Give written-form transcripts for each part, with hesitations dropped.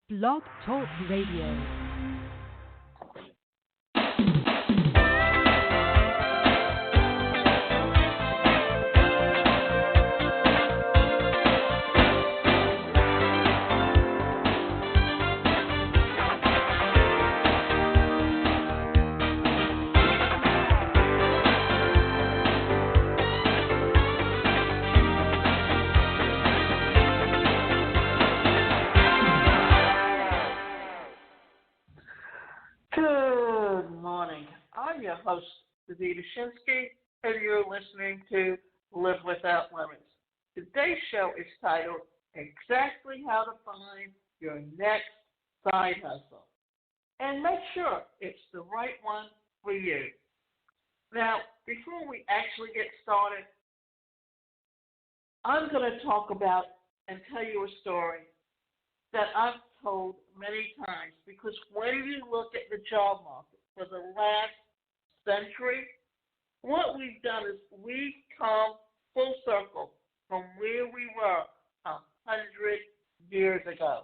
Blog Talk Radio. Good morning. I'm your host, Davida Shinsky, and you're listening to Live Without Limits. Today's show is titled Exactly How to Find Your Next Side Hustle. And make sure it's the right one for you. Now, before we actually get started, I'm going to talk about and tell you a story that I've told many times, because when you look at the job market for the last century, what we've done is we've come full circle from where we were 100 years ago.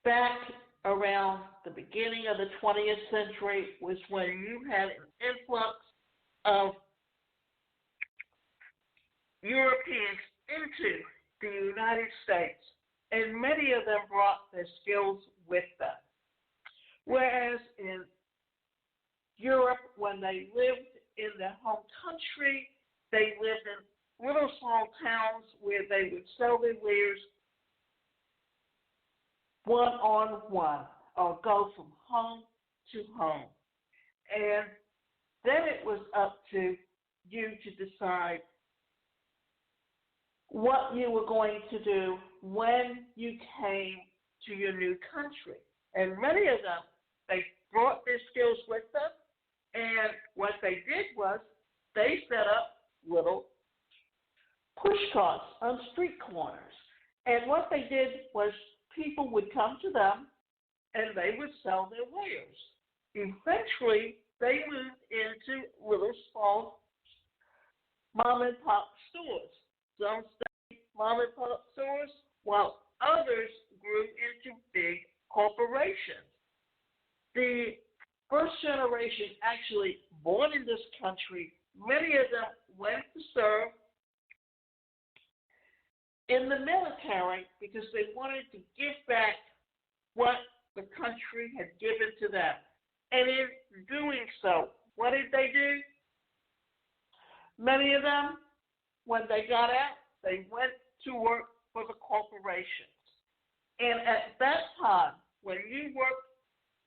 Back around the beginning of the 20th century was when you had an influx of Europeans into the United States, and many of them brought their skills with them. Whereas in Europe, when they lived in their home country, they lived in little small towns where they would sell their wares one-on-one or go from home to home. And then it was up to you to decide what you were going to do when you came to your new country. And many of them, they brought their skills with them, and what they did was they set up little push carts on street corners. And what they did was people would come to them and they would sell their wares. Eventually, they moved into little small mom and pop stores. Some stayed mom and pop stores, while others grew into big corporations. The first generation actually born in this country, many of them went to serve in the military because they wanted to give back what the country had given to them. And in doing so, what did they do? Many of them, when they got out, they went to work for the corporations. And at that time, when you worked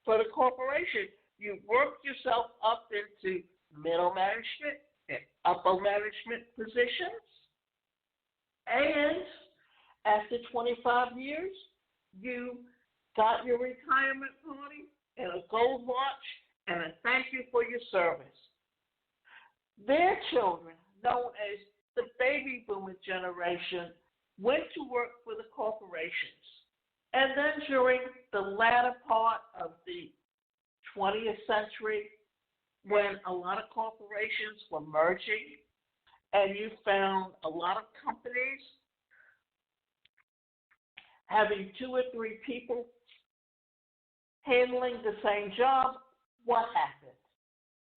for the corporation, you worked yourself up into middle management and upper management positions. And after 25 years, you got your retirement party and a gold watch and a thank you for your service. Their children, known as the baby boomer generation, went to work for the corporations. And then during the latter part of the 20th century, when a lot of corporations were merging and you found a lot of companies having 2 or 3 people handling the same job, what happened?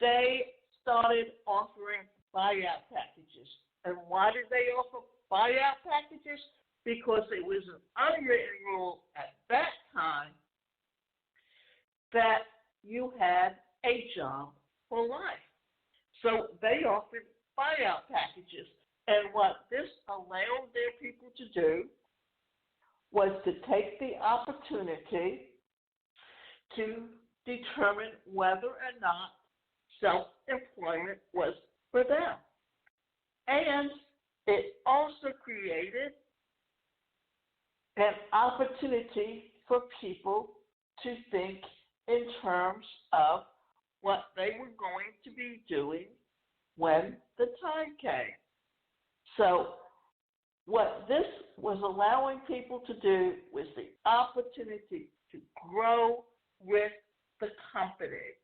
They started offering buyout packages. And why did they offer buyout packages? Because it was an unwritten rule at that time that you had a job for life. So they offered buyout packages. And what this allowed their people to do was to take the opportunity to determine whether or not self-employment was for them. And it also created an opportunity for people to think in terms of what they were going to be doing when the time came. So what this was allowing people to do was the opportunity to grow with the company.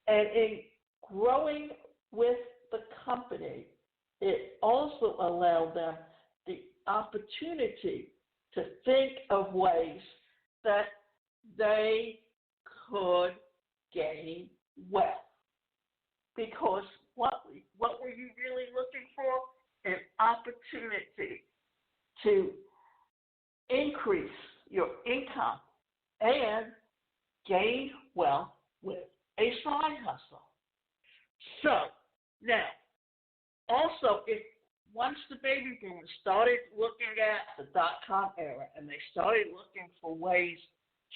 And in growing with the company, it also allowed them the opportunity to think of ways that they could gain wealth. Because what were you really looking for? An opportunity to increase your income and gain wealth with a side hustle. So now, also, if once the baby boomers started looking at the dot-com era and they started looking for ways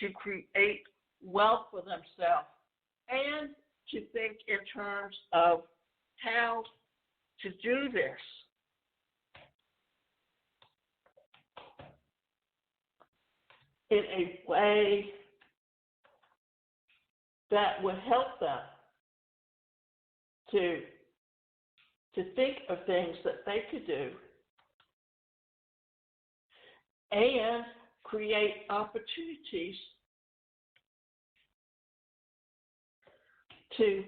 to create wealth for themselves and to think in terms of how to do this, in a way that would help them to think of things that they could do and create opportunities to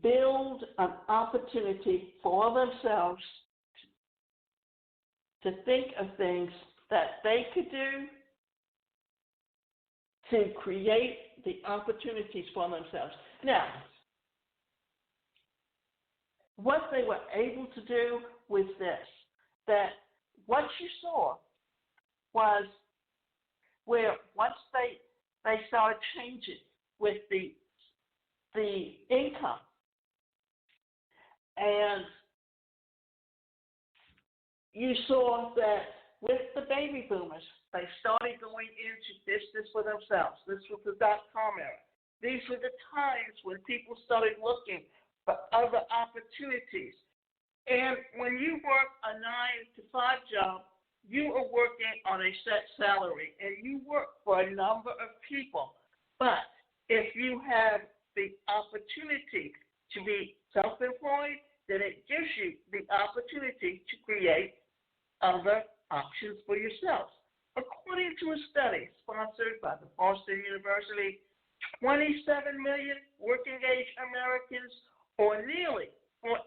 build an opportunity for themselves to think of things that they could do to create the opportunities for themselves. Now, what they were able to do was this, that what you saw was where once they started changing with the income, and you saw that with the baby boomers, they started going into business for themselves. This was the dot-com era. These were the times when people started looking for other opportunities. And when you work a 9-to-5 job, you are working on a set salary, and you work for a number of people. But if you have the opportunity to be self-employed, then it gives you the opportunity to create other options for yourself. According to a study sponsored by the Boston University, 27 million working-age Americans, or nearly 14%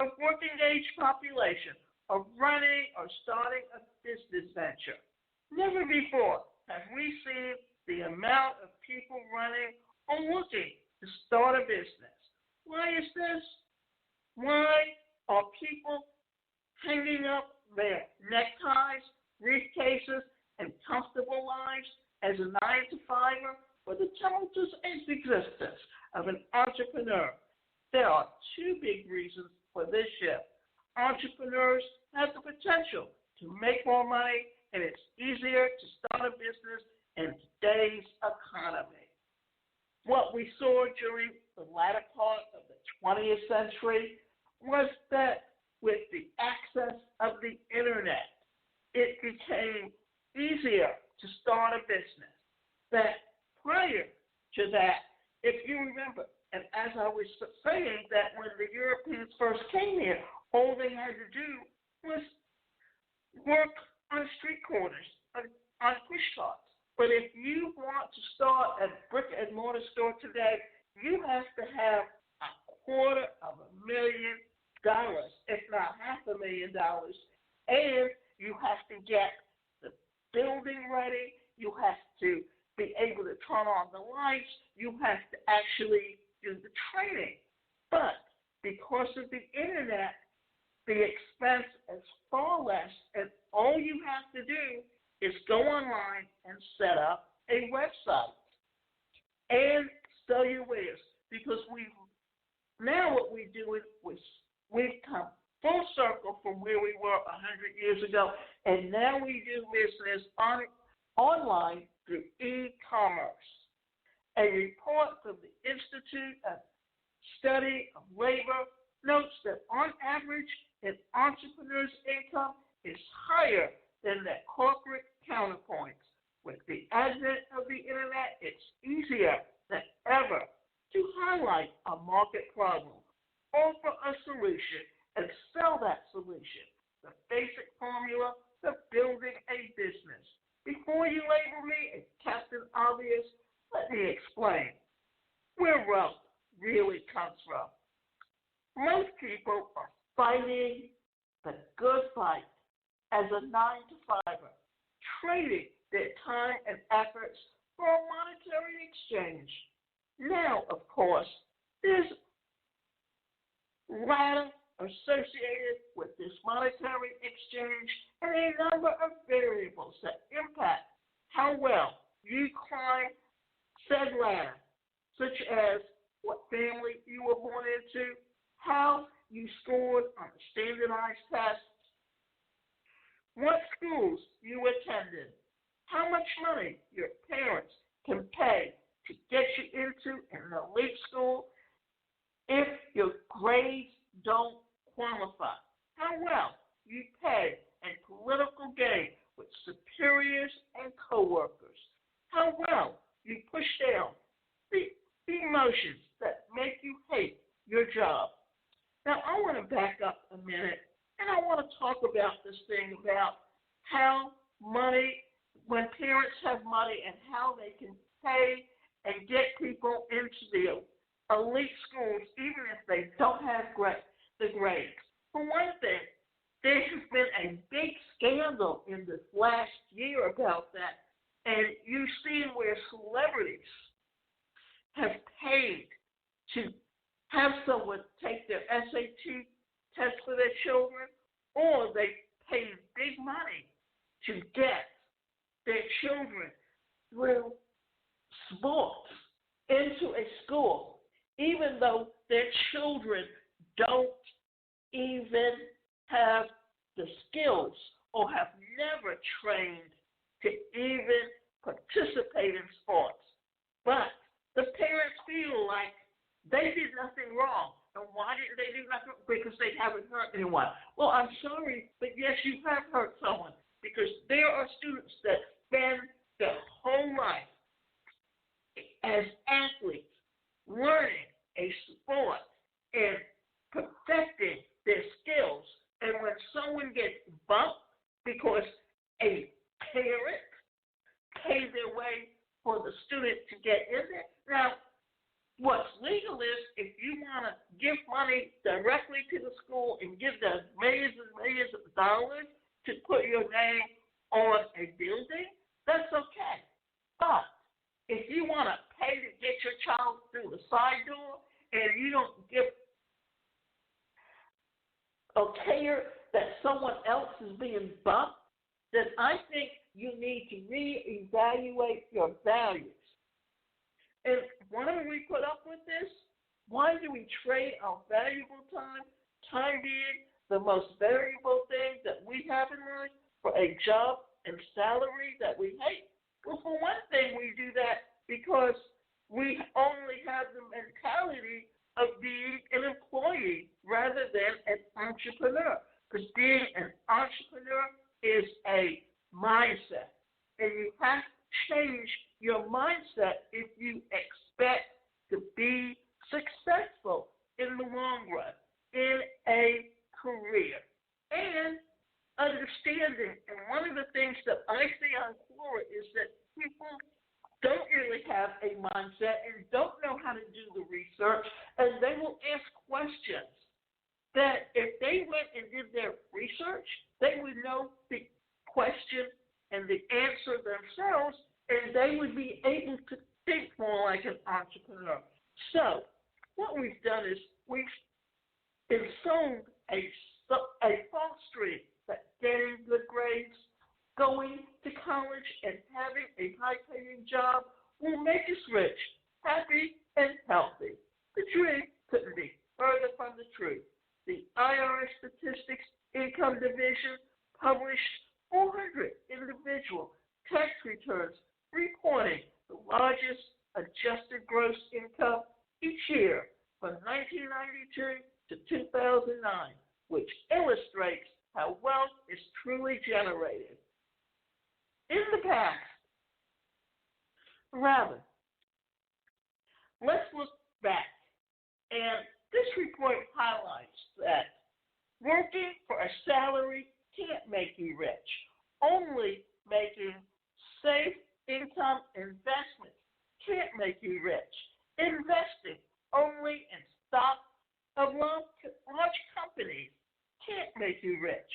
of working-age population, are running or starting a business venture. Never before have we seen the amount of people running or looking to start a business. Why is this? Why are people hanging up their neckties, briefcases, and comfortable lives as a 9-to-5er for the tumultuous existence of an entrepreneur? There are two big reasons for this shift. Entrepreneurs have the potential to make more money, and it's easier to start a business in today's economy. What we saw during the latter part of the 20th century was that with the access of the internet, it became easier to start a business. That prior to that, if you remember, and as I was saying, that when the Europeans first came here, all they had to do was work on street corners, on push carts. But if you want to start a brick and mortar store today, you have to have $250,000, if not $500,000, and you have to get the building ready. You have to be able to turn on the lights. You have to actually do the training. But because of the internet, the expense is far less, and all you have to do is go online and set up a website and sell your wares. Because now what we do is we've come full circle from where we were 100 years ago, and now we do business online through e-commerce. A report from the Institute of Study of Labor notes that on average, an entrepreneur's income is higher than their corporate counterparts. With the advent of the internet, it's easier than ever to highlight a market problem, offer a solution, and sell that solution. The basic formula for building a business. Before you label me as Captain Obvious, let me explain where wealth really comes from. Most people are fighting the good fight as a 9-to-5er, trading their time and efforts for a monetary exchange. Now, of course, there's ladder associated with this monetary exchange and a number of variables that impact how well you climb said ladder, such as what family you were born into, how you scored on the standardized tests, what schools you attended, how much money your parents can pay to get you into an elite school if your grades don't qualify, how well you pay in political game with superiors and coworkers, how well you push down the emotions that make you hate your job. Now, I want to back up a minute, and I want to talk about this thing about how money, when parents have money and how they can pay and get people into the elite schools, even if they don't have the grades. For one thing, there has been a big scandal in this last year about that, and you've seen where celebrities have paid to have someone take their SAT test for their children, or they paid big money to get their children through sports into a school, even though their children don't even have the skills or have never trained to even participate in sports. But the parents feel like they did nothing wrong. And why didn't they do nothing? Because they haven't hurt anyone. Well, I'm sorry, but yes, you have hurt someone, because there are students that spend their whole life as athletes learning a sport and perfecting their skills. And when someone gets bumped because a parent paid their way for the student to get in there. Now, what's legal is if you want to give money directly to the school and give them millions and millions of dollars to put your name on a building, that's okay. But if you want to pay to get your child through the side door and you don't give a care that someone else is being bumped, then I think you need to reevaluate your values. And why do we put up with this? Why do we trade our valuable time, time being the most valuable thing that we have in life, for a job and salary that we hate? Well, for one thing, we do that because we only have the mentality of being an employee rather than an entrepreneur. Because being an entrepreneur is a mindset. And you have to change your mindset if you expect to be successful in the long run in a career. And understanding, and one of the things that I see on Quora is that people don't really have a mindset and don't know how to do the research, and they will ask questions that if they went and did their research, they would know the question and the answer themselves, and they would be able to think more like an entrepreneur. So what we've done is we've sown a false dream that getting good grades, going to college, and having a high-paying job will make us rich, happy, and healthy. The dream couldn't be further from the truth. The IRS Statistics Income Division published 400 individual tax returns reporting the largest adjusted gross income each year from 1992 to 2009, which illustrates how wealth is truly generated. In the past, rather, let's look back, and this report highlights that working for a salary can't make you rich. Only making safe income investments can't make you rich. Investing only in stock alone make you rich.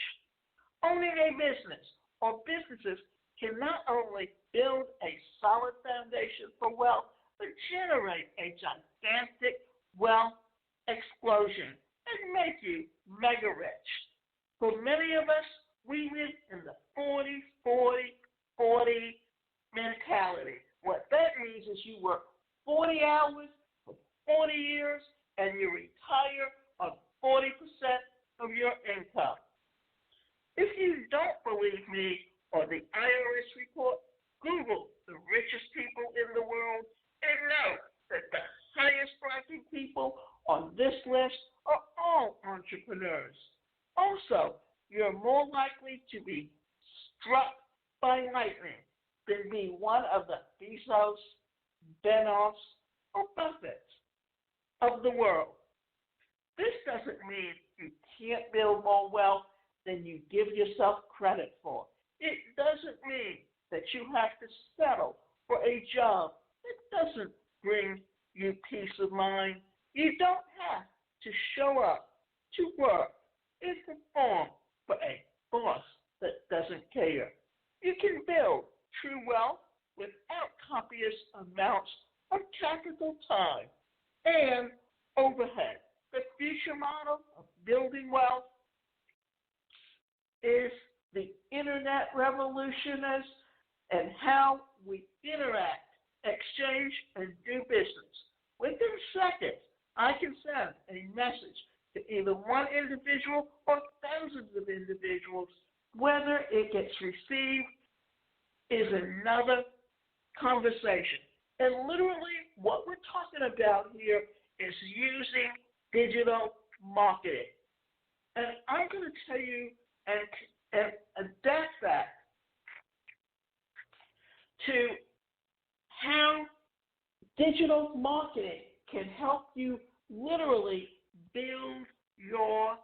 Owning a business or businesses can not only build a solid foundation for wealth, but generate a gigantic wealth explosion and make you mega rich. For many of us, we live in the 40, 40, 40 mentality. What that means is you work 40 hours for 40 years and you retire on 40% of your income. If you don't believe me or the IRS report, Google the richest people in the world and know that the highest ranking people on this list are all entrepreneurs. Also, you're more likely to be struck by lightning than be one of the Bezos, Benoffs, or Buffetts of the world. This doesn't mean you can't build more wealth than you give yourself credit for. It doesn't mean that you have to settle for a job that doesn't bring you peace of mind. You don't have to show up to work and perform for a boss that doesn't care. You can build true wealth without copious amounts of capital time and overhead. The future model of building wealth is the internet revolution and how we interact, exchange, and do business. Within seconds, I can send a message to either one individual or thousands of individuals. Whether it gets received is another conversation. And literally what we're talking about here is using digital marketing. And I'm going to tell you and adapt that to how digital marketing can help you literally build your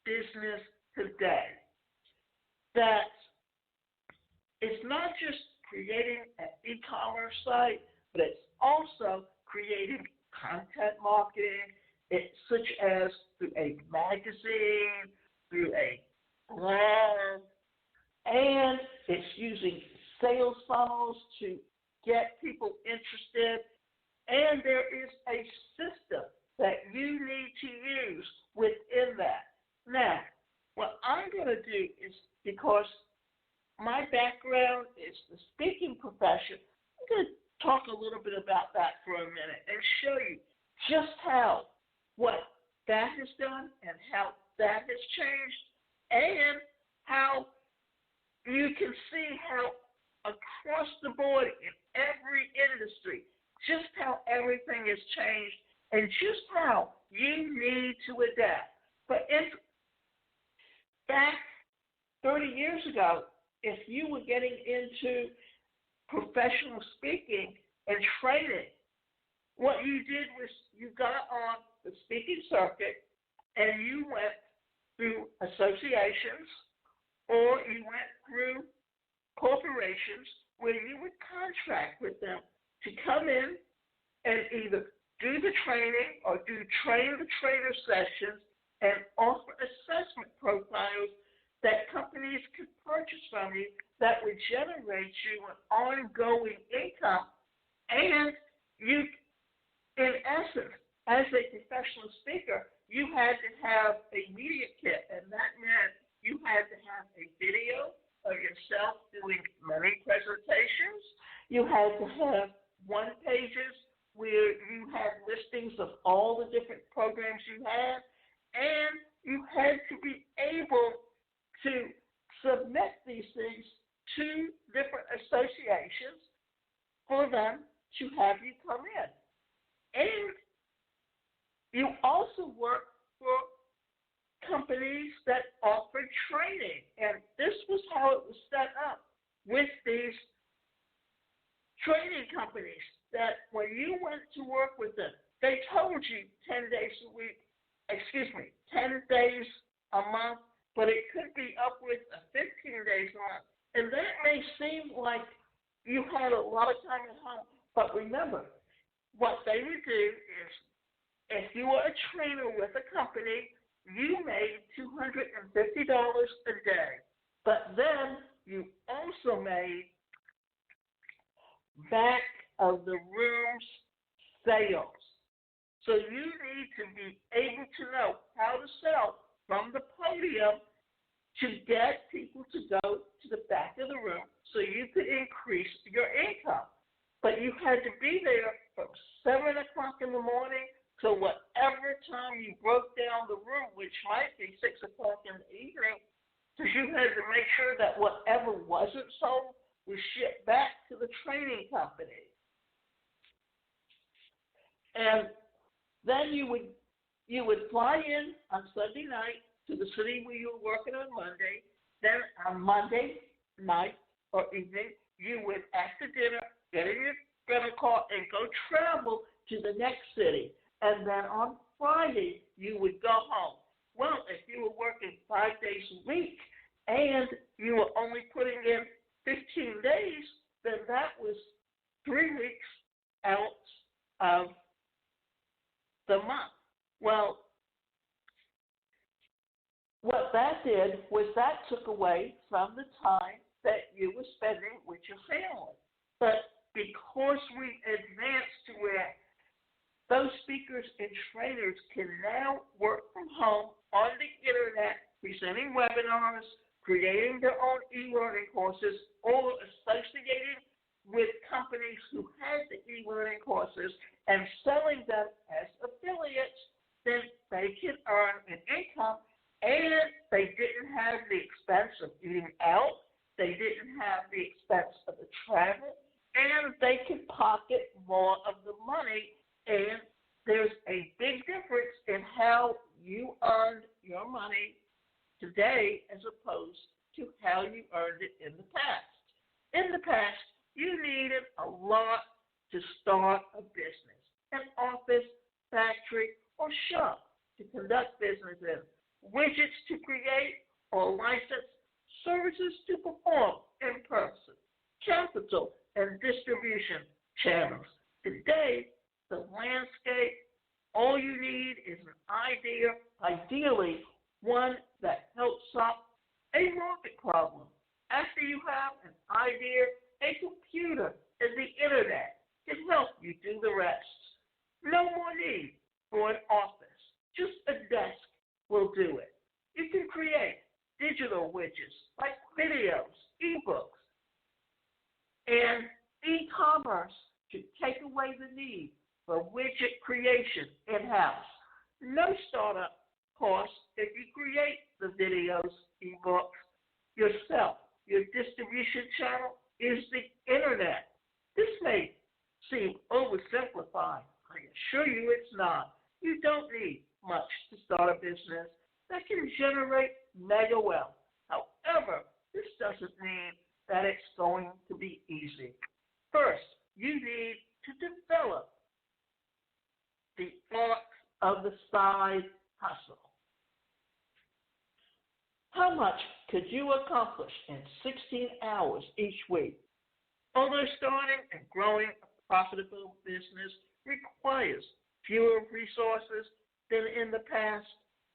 business today. That it's not just creating an e-commerce site, but it's also creating content marketing, such as through a magazine, through a blog, and it's using sales funnels to get people interested. And there is a system that you need to use within that. Now, what I'm going to do is, because my background is the speaking profession, I'm going to talk a little bit about that for a minute and show you just how what that has done and how that has changed, and how you can see how across the board in every industry, just how everything has changed and just how you need to adapt. But back 30 years ago, if you were getting into professional speaking and training, what you did was you got on the speaking circuit and you went through associations or you went through corporations where you would contract with them to come in and either do the training or do train-the-trainer sessions and offer assessment profiles that companies could purchase from you that would generate you an ongoing income. And you, in essence, as a professional speaker, you had to have a media kit, and that meant you had to have a video of yourself doing many presentations. You had to have one pages where you had listings of all the different programs you had, and you had to be able to submit these things to different associations for them to have you come in. And you also work for companies that offer training. And this was how it was set up with these training companies, that when you went to work with them, they told you 10 days a week, 10 days a month, but it could be upwards of 15 days a month. And that may seem like you had a lot of time at home, but remember, what they would do is, if you were a trainer with a company, you made $250 a day. But then you also made back of the room's sales. So you need to be able to know how to sell from the podium to get people to go to the back of the room so you could increase your income. But you had to be there from 7 o'clock in the morning to whatever time you broke down the room, which might be 6 o'clock in the evening, because you had to make sure that whatever wasn't sold was shipped back to the training company. And then you would fly in on Sunday night to the city where you were working on Monday. Then on Monday night or evening, you would, after dinner, get in your rental car and go travel to the next city. And then on Friday, you would go home. Well, if you were working 5 days a week and you were only putting in 15 days, then that was 3 weeks out of the month. Well, what that did was that took away from the time that you were spending with your family. But because we advanced to where those speakers and trainers can now work from home on the internet, presenting webinars, creating their own e-learning courses, or associating with companies who had the e-learning courses and selling them as affiliates, then they can earn an income, and they didn't have the expense of eating out, they didn't have the expense of the travel, and they could pocket more of the money. And there's a big difference in how you earned your money today as opposed to how you earned it in the past. In the past, you needed a lot to start a business, an office, factory, or shop to conduct business in, widgets to create or license, services to perform in person, capital and distribution channels. Today, the landscape, all you need is an idea, ideally one that helps solve a market problem. After you have an idea, a computer and the internet can help you do the rest. No more need for an office. Just a desk will do it. You can create digital widgets like videos, ebooks, and e-commerce to take away the need for widget creation in-house. No startup cost if you create the videos, ebooks yourself. Your distribution channel is the internet. This may seem oversimplified. I assure you it's not. You don't need much to start a business that can generate mega wealth. However, this doesn't mean that it's going to be easy. First, you need to develop the art of the side hustle. How much could you accomplish in 16 hours each week? Although starting and growing a profitable business requires fewer resources than in the past,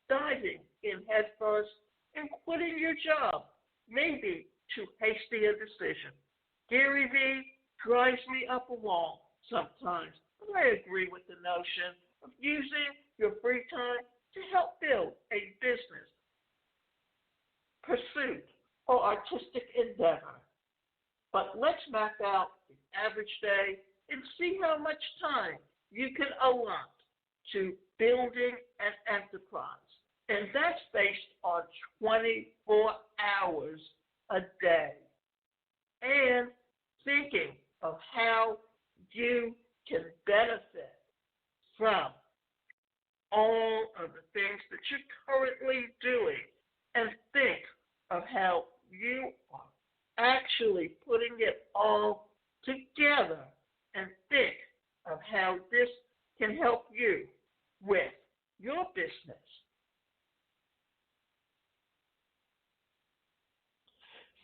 diving in headfirst and quitting your job may be too hasty a decision. Gary Vee drives me up a wall sometimes, but I agree with the notion of using your free time to help build a business, pursuit, or artistic endeavor. But let's map out the average day and see how much time you can allot to building an enterprise. And that's based on 24 hours a day. And thinking of how you can benefit from all of the things that you're currently doing, and think of how you are actually putting it all together, and think of how this can help you with your business.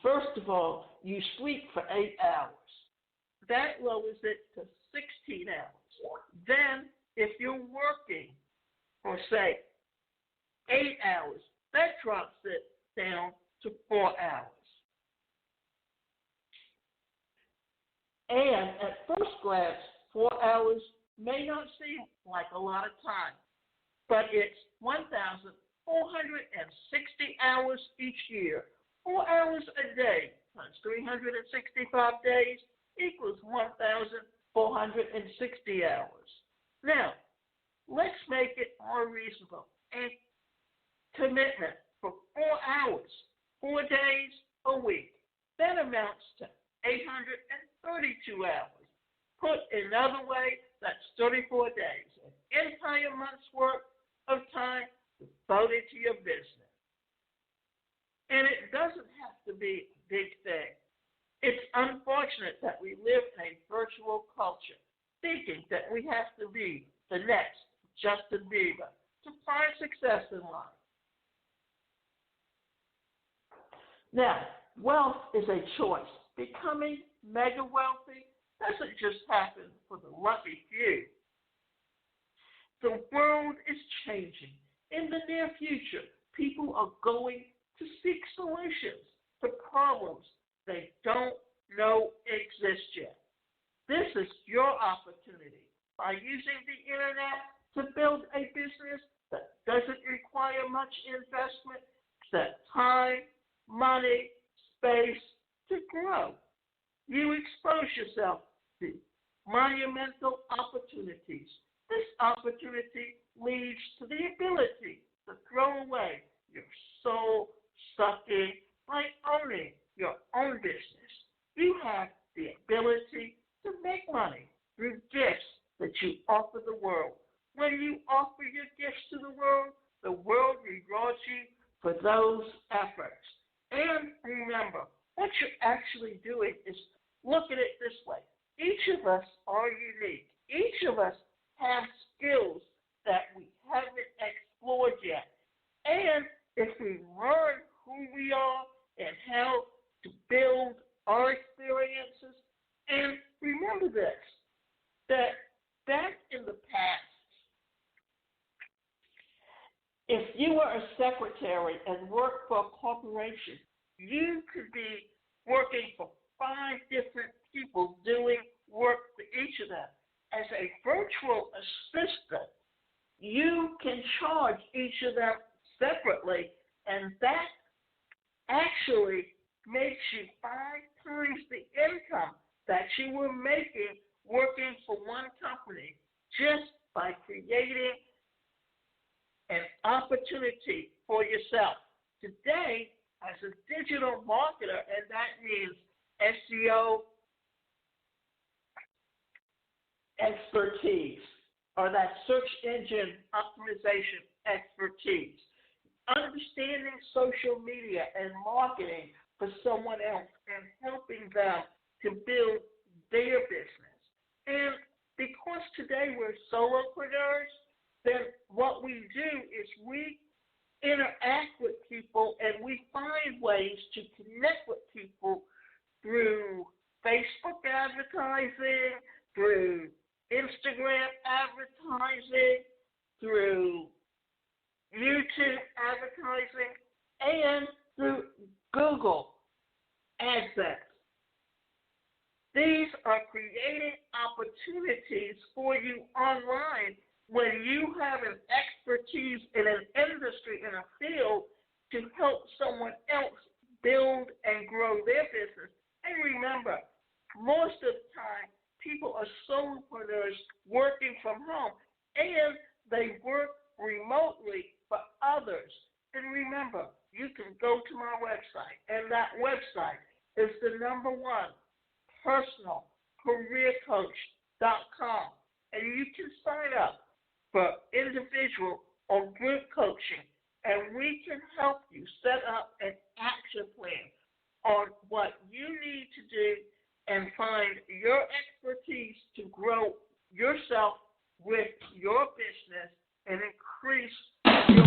First of all, you sleep for 8 hours. That lowers it to 16 hours. Then, if you're working for, say, 8 hours. That drops it down to 4 hours. And at first glance, 4 hours may not seem like a lot of time, but it's 1,460 hours each year. 4 hours a day times 365 days equals 1,460 hours. Now, let's make it more reasonable. A commitment for 4 hours, 4 days a week. That amounts to 832 hours. Put another way, that's 34 days. An entire month's worth of time devoted to your business. And it doesn't have to be a big thing. It's unfortunate that we live in a virtual culture, thinking that we have to be the next Justin Bieber to find success in life. Now, wealth is a choice. Becoming mega wealthy doesn't just happen for the lucky few. The world is changing. In the near future, people are going to seek solutions to problems they don't know exist yet. This is your opportunity. By using the internet to build a business that doesn't require much investment, except time, money, space to grow. You expose yourself to monumental opportunities. This opportunity leads to the ability to throw away your soul-sucking by owning your own business. You have the ability to make money through gifts that you offer the world. When you offer your gifts to the world rewards you for those efforts. And remember, what you're actually doing is look at it this way. Each of us are unique. Each of us have skills that we haven't explored yet. And if we learn who we are and how to build our experiences, and remember this, that back in the past, if you were a secretary and worked for a corporation, you could be working for 5 different people doing work for each of them. As a virtual assistant, you can charge each of them separately, and that actually makes you 5 times the income that you were making working for one company just by creating an opportunity for yourself. Today, as a digital marketer, and that means SEO expertise, or that search engine optimization expertise, understanding social media and marketing for someone else and helping them to build their business. And because today we're solopreneurs, then what we do is we interact with people and we find ways to connect with people through Facebook advertising, through Instagram advertising, through YouTube advertising, and through Google AdSense. These are creating opportunities for you online when you have an expertise in an industry, in a field, to help someone else build and grow their business. And remember, most of the time, people are solopreneurs working from home, and they work remotely for others. And remember, you can go to my website, and that website is the #1 personalcareercoach.com. And you can sign up for individual or group coaching, and we can help you set up an action plan on what you need to do and find your expertise to grow yourself with your business and increase your